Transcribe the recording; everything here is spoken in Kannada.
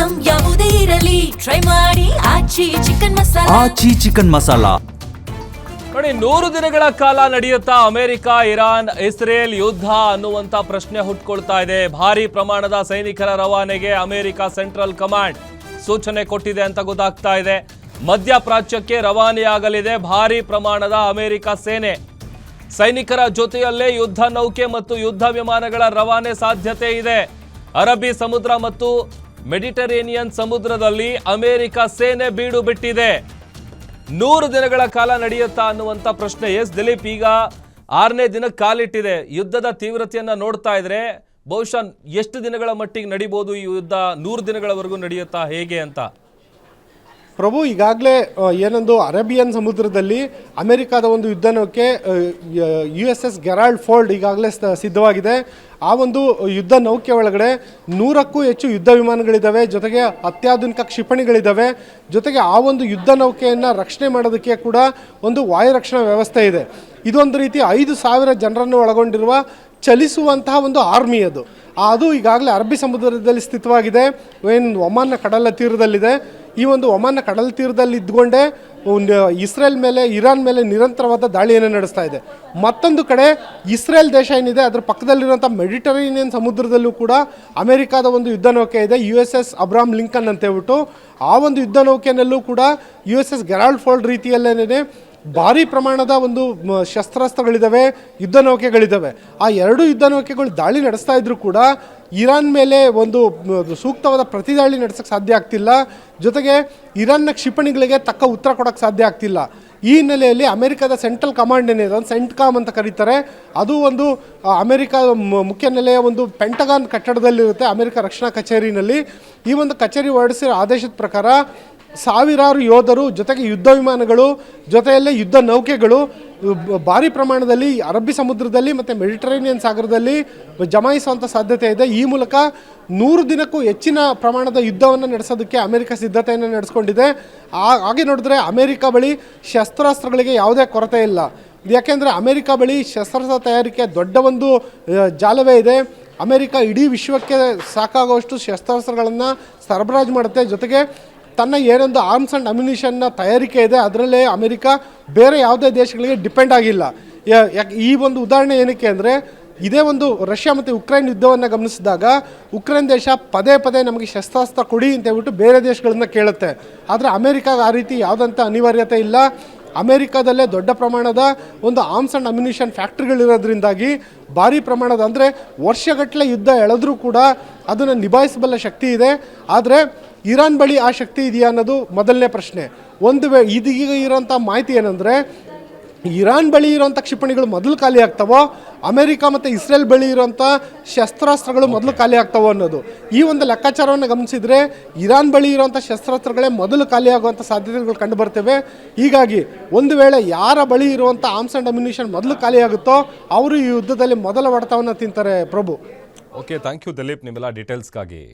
ಐಟಂ ಯಾವುದೇ ಇರಲಿ ಟ್ರೈ ಮಾಡಿ ಆಚಿ ಚಿಕನ್ ಮಸಾಲಾ. ಆಚಿ ಚಿಕನ್ ಮಸಾಲಾ ನೋಡಿ, 100 ದಿನಗಳ ಕಾಲ ನಡೆಯುತ್ತಾ ಅಮೆರಿಕ, ಇರಾನ್, ಇಸ್ರೇಲ್ ಯುದ್ಧ ಅನ್ನುವಂತ ಪ್ರಶ್ನೆ ಹುಟ್ಕೊಳ್ತಾ ಇದೆ. ಭಾರಿ ಪ್ರಮಾಣದ ಸೈನಿಕರ ರವಾನೆಗೆ ಅಮೆರಿಕ ಸೆಂಟ್ರಲ್ ಕಮಾಂಡ್ ಸೂಚನೆ ಕೊಟ್ಟಿದೆ ಅಂತ ಗೊತ್ತಾಗ್ತಾ ಇದೆ. ಮಧ್ಯಪ್ರಾಚ್ಯಕ್ಕೆ ರವಾನೆಯಾಗಲಿದೆ ಭಾರಿ ಪ್ರಮಾಣದ ಅಮೆರಿಕ ಸೇನೆ. ಸೈನಿಕರ ಜೊತೆಯಲ್ಲೇ ಯುದ್ಧ ನೌಕೆ ಮತ್ತು ಯುದ್ಧ ವಿಮಾನಗಳ ರವಾನೆ ಸಾಧ್ಯತೆ ಇದೆ. ಅರಬ್ಬಿ ಸಮುದ್ರ ಮತ್ತು ಮೆಡಿಟರೇನಿಯನ್ ಸಮುದ್ರದಲ್ಲಿ ಅಮೆರಿಕ ಸೇನೆ ಬೀಡು ಬಿಟ್ಟಿದೆ. 100 ದಿನಗಳ ಕಾಲ ನಡೆಯುತ್ತಾ ಅನ್ನುವಂಥ ಪ್ರಶ್ನೆ. ಎಸ್ ದಿಲೀಪ್, ಈಗ 6ನೇ ದಿನಕ್ಕೆ ಕಾಲಿಟ್ಟಿದೆ. ಯುದ್ಧದ ತೀವ್ರತೆಯನ್ನ ನೋಡ್ತಾ ಇದ್ರೆ ಬಹುಶಃ ಎಷ್ಟು ದಿನಗಳ ಮಟ್ಟಿಗೆ ನಡೀಬಹುದು ಈ ಯುದ್ಧ? 100 ದಿನಗಳವರೆಗೂ ನಡೆಯುತ್ತಾ ಹೇಗೆ ಅಂತ? ಪ್ರಭು, ಈಗಾಗಲೇ ಏನೊಂದು ಅರೇಬಿಯನ್ ಸಮುದ್ರದಲ್ಲಿ ಅಮೆರಿಕದ ಒಂದು ಯುದ್ಧ ನೌಕೆ USS ಗೆರಾಲ್ಡ್ ಫೋರ್ಡ್ ಈಗಾಗಲೇ ಸಿದ್ಧವಾಗಿದೆ. ಆ ಒಂದು ಯುದ್ಧ ನೌಕೆ ಒಳಗಡೆ 100ಕ್ಕೂ ಹೆಚ್ಚು ಯುದ್ಧ ವಿಮಾನಗಳಿದ್ದಾವೆ, ಜೊತೆಗೆ ಅತ್ಯಾಧುನಿಕ ಕ್ಷಿಪಣಿಗಳಿದ್ದಾವೆ. ಜೊತೆಗೆ ಆ ಒಂದು ಯುದ್ಧ ನೌಕೆಯನ್ನು ರಕ್ಷಣೆ ಮಾಡೋದಕ್ಕೆ ಕೂಡ ಒಂದು ವಾಯು ರಕ್ಷಣಾ ವ್ಯವಸ್ಥೆ ಇದೆ. ಇದೊಂದು ರೀತಿ 5,000 ಜನರನ್ನು ಒಳಗೊಂಡಿರುವ ಚಲಿಸುವಂತಹ ಒಂದು ಆರ್ಮಿ ಅದು ಈಗಾಗಲೇ ಅರಬ್ಬಿ ಸಮುದ್ರದಲ್ಲಿ ಸ್ಥಿತವಾಗಿದೆ. ಏನು ಒಮಾನ್ನ ಕಡಲ ತೀರದಲ್ಲಿದೆ. ಈ ಒಂದು ಒಮಾನ್ನ ಕಡಲ ತೀರದಲ್ಲಿ ಇದ್ದುಕೊಂಡೇ ಇಸ್ರೇಲ್ ಮೇಲೆ, ಇರಾನ್ ಮೇಲೆ ನಿರಂತರವಾದ ದಾಳಿಯನ್ನು ನಡೆಸ್ತಾ ಇದೆ. ಮತ್ತೊಂದು ಕಡೆ ಇಸ್ರೇಲ್ ದೇಶ ಏನಿದೆ ಅದರ ಪಕ್ಕದಲ್ಲಿರುವಂಥ ಮೆಡಿಟರೇನಿಯನ್ ಸಮುದ್ರದಲ್ಲೂ ಕೂಡ ಅಮೆರಿಕದ ಒಂದು ಯುದ್ಧ ನೌಕೆ ಇದೆ, USS ಅಬ್ರಾಮ್ ಲಿಂಕನ್ ಅಂತ ಹೇಳ್ಬಿಟ್ಟು. ಆ ಒಂದು ಯುದ್ಧ ನೌಕೆಯಲ್ಲೂ ಕೂಡ USS ಗೆರಾಲ್ಡ್ ಫೋರ್ಡ್ ರೀತಿಯಲ್ಲೇನೆ ಭಾರಿ ಪ್ರಮಾಣದ ಒಂದು ಶಸ್ತ್ರಾಸ್ತ್ರಗಳಿದ್ದಾವೆ, ಯುದ್ಧ ನೌಕೆಗಳಿದ್ದಾವೆ. ಆ 2 ಯುದ್ಧ ನೌಕೆಗಳು ದಾಳಿ ನಡೆಸ್ತಾ ಇದ್ರೂ ಕೂಡ ಇರಾನ್ ಮೇಲೆ ಒಂದು ಸೂಕ್ತವಾದ ಪ್ರತಿದಾಳಿ ನಡೆಸೋಕ್ಕೆ ಸಾಧ್ಯ ಆಗ್ತಿಲ್ಲ. ಜೊತೆಗೆ ಇರಾನ್ನ ಕ್ಷಿಪಣಿಗಳಿಗೆ ತಕ್ಕ ಉತ್ತರ ಕೊಡೋಕ್ಕೆ ಸಾಧ್ಯ ಆಗ್ತಿಲ್ಲ. ಈ ಹಿನ್ನೆಲೆಯಲ್ಲಿ ಅಮೆರಿಕದ ಸೆಂಟ್ರಲ್ ಕಮಾಂಡ್ ಏನಿದೆ, ಒಂದು ಸೆಂಟ್ಕಾಮ್ ಅಂತ ಕರೀತಾರೆ, ಅದು ಒಂದು ಅಮೆರಿಕ ಮುಖ್ಯ ನೆಲೆಯ ಒಂದು ಪೆಂಟಗಾನ್ ಕಟ್ಟಡದಲ್ಲಿರುತ್ತೆ, ಅಮೆರಿಕ ರಕ್ಷಣಾ ಕಚೇರಿನಲ್ಲಿ. ಈ ಒಂದು ಕಚೇರಿ ಹೊರಡಿಸಿರೋ ಆದೇಶದ ಪ್ರಕಾರ ಸಾವಿರಾರು ಯೋಧರು, ಜೊತೆಗೆ ಯುದ್ಧ ವಿಮಾನಗಳು, ಜೊತೆಯಲ್ಲೇ ಯುದ್ಧ ನೌಕೆಗಳು ಭಾರಿ ಪ್ರಮಾಣದಲ್ಲಿ ಅರಬ್ಬಿ ಸಮುದ್ರದಲ್ಲಿ ಮತ್ತು ಮೆಡಿಟರೇನಿಯನ್ ಸಾಗರದಲ್ಲಿ ಜಮಾಯಿಸುವಂಥ ಸಾಧ್ಯತೆ ಇದೆ. ಈ ಮೂಲಕ 100 ದಿನಕ್ಕೂ ಹೆಚ್ಚಿನ ಪ್ರಮಾಣದ ಯುದ್ಧವನ್ನು ನಡೆಸೋದಕ್ಕೆ ಅಮೆರಿಕ ಸಿದ್ಧತೆಯನ್ನು ನಡೆಸ್ಕೊಂಡಿದೆ. ಹಾಗೆ ನೋಡಿದ್ರೆ ಅಮೆರಿಕ ಬಳಿ ಶಸ್ತ್ರಾಸ್ತ್ರಗಳಿಗೆ ಯಾವುದೇ ಕೊರತೆ ಇಲ್ಲ. ಯಾಕೆಂದರೆ ಅಮೆರಿಕ ಬಳಿ ಶಸ್ತ್ರಾಸ್ತ್ರ ತಯಾರಿಕೆ ದೊಡ್ಡ ಒಂದು ಜಾಲವೇ ಇದೆ. ಅಮೆರಿಕ ಇಡೀ ವಿಶ್ವಕ್ಕೆ ಸಾಕಾಗುವಷ್ಟು ಶಸ್ತ್ರಾಸ್ತ್ರಗಳನ್ನು ಸರಬರಾಜು ಮಾಡುತ್ತೆ. ಜೊತೆಗೆ ತನ್ನ ಏನೊಂದು ಆರ್ಮ್ಸ್ ಆ್ಯಂಡ್ ಅಮ್ಯುನಿಷನ್ನ ತಯಾರಿಕೆ ಇದೆ, ಅದರಲ್ಲೇ ಅಮೆರಿಕ ಬೇರೆ ಯಾವುದೇ ದೇಶಗಳಿಗೆ ಡಿಪೆಂಡ್ ಆಗಿಲ್ಲ. ಈ ಒಂದು ಉದಾಹರಣೆ ಏನಕ್ಕೆ ಅಂದರೆ, ಇದೇ ಒಂದು ರಷ್ಯಾ ಮತ್ತು ಉಕ್ರೇನ್ ಯುದ್ಧವನ್ನು ಗಮನಿಸಿದಾಗ ಉಕ್ರೇನ್ ದೇಶ ಪದೇ ಪದೇ ನಮಗೆ ಶಸ್ತ್ರಾಸ್ತ್ರ ಕೊಡಿ ಅಂತ ಹೇಳ್ಬಿಟ್ಟು ಬೇರೆ ದೇಶಗಳನ್ನ ಕೇಳುತ್ತೆ. ಆದರೆ ಅಮೆರಿಕಾಗೆ ಆ ರೀತಿ ಯಾವುದಂಥ ಅನಿವಾರ್ಯತೆ ಇಲ್ಲ. ಅಮೆರಿಕಾದಲ್ಲೇ ದೊಡ್ಡ ಪ್ರಮಾಣದ ಒಂದು ಆರ್ಮ್ಸ್ ಆ್ಯಂಡ್ ಅಮ್ಯುನಿಷನ್ ಫ್ಯಾಕ್ಟ್ರಿಗಳಿರೋದ್ರಿಂದಾಗಿ ಭಾರಿ ಪ್ರಮಾಣದ, ಅಂದರೆ ವರ್ಷಗಟ್ಟಲೆ ಯುದ್ಧ ಎಳೆದ್ರೂ ಕೂಡ ಅದನ್ನು ನಿಭಾಯಿಸಬಲ್ಲ ಶಕ್ತಿ ಇದೆ. ಆದರೆ ಇರಾನ್ ಬಳಿ ಆ ಶಕ್ತಿ ಇದೆಯಾ ಅನ್ನೋದು ಮೊದಲನೇ ಪ್ರಶ್ನೆ. ಒಂದು ಇದೀಗ ಇರೋಂಥ ಮಾಹಿತಿ ಏನಂದರೆ, ಇರಾನ್ ಬಳಿ ಇರೋಂಥ ಕ್ಷಿಪಣಿಗಳು ಮೊದಲು ಖಾಲಿ ಆಗ್ತಾವೋ, ಅಮೆರಿಕ ಮತ್ತು ಇಸ್ರೇಲ್ ಬಳಿ ಇರೋಂಥ ಶಸ್ತ್ರಾಸ್ತ್ರಗಳು ಮೊದಲು ಖಾಲಿ ಆಗ್ತಾವೋ ಅನ್ನೋದು. ಈ ಒಂದು ಲೆಕ್ಕಾಚಾರವನ್ನು ಗಮನಿಸಿದರೆ ಇರಾನ್ ಬಳಿ ಇರೋಂಥ ಶಸ್ತ್ರಾಸ್ತ್ರಗಳೇ ಮೊದಲು ಖಾಲಿ ಆಗುವಂಥ ಸಾಧ್ಯತೆಗಳು ಕಂಡು ಬರ್ತವೆ. ಹೀಗಾಗಿ ಒಂದು ವೇಳೆ ಯಾರ ಬಳಿ ಇರುವಂಥ ಆರ್ಮ್ಸ್ ಆ್ಯಂಡ್ ಅಮ್ಯುನಿಷನ್ ಮೊದಲು ಖಾಲಿ ಆಗುತ್ತೋ ಅವರು ಈ ಯುದ್ಧದಲ್ಲಿ ಮೊದಲ ಹೊಡೆತವನ್ನು ತಿಂತಾರೆ. ಪ್ರಭು, ಓಕೆ, ಥ್ಯಾಂಕ್ ಯು ದಿಲೀಪ್ ನಿಮ್ಮೆಲ್ಲ ಡೀಟೇಲ್ಸ್ಗಾಗಿ.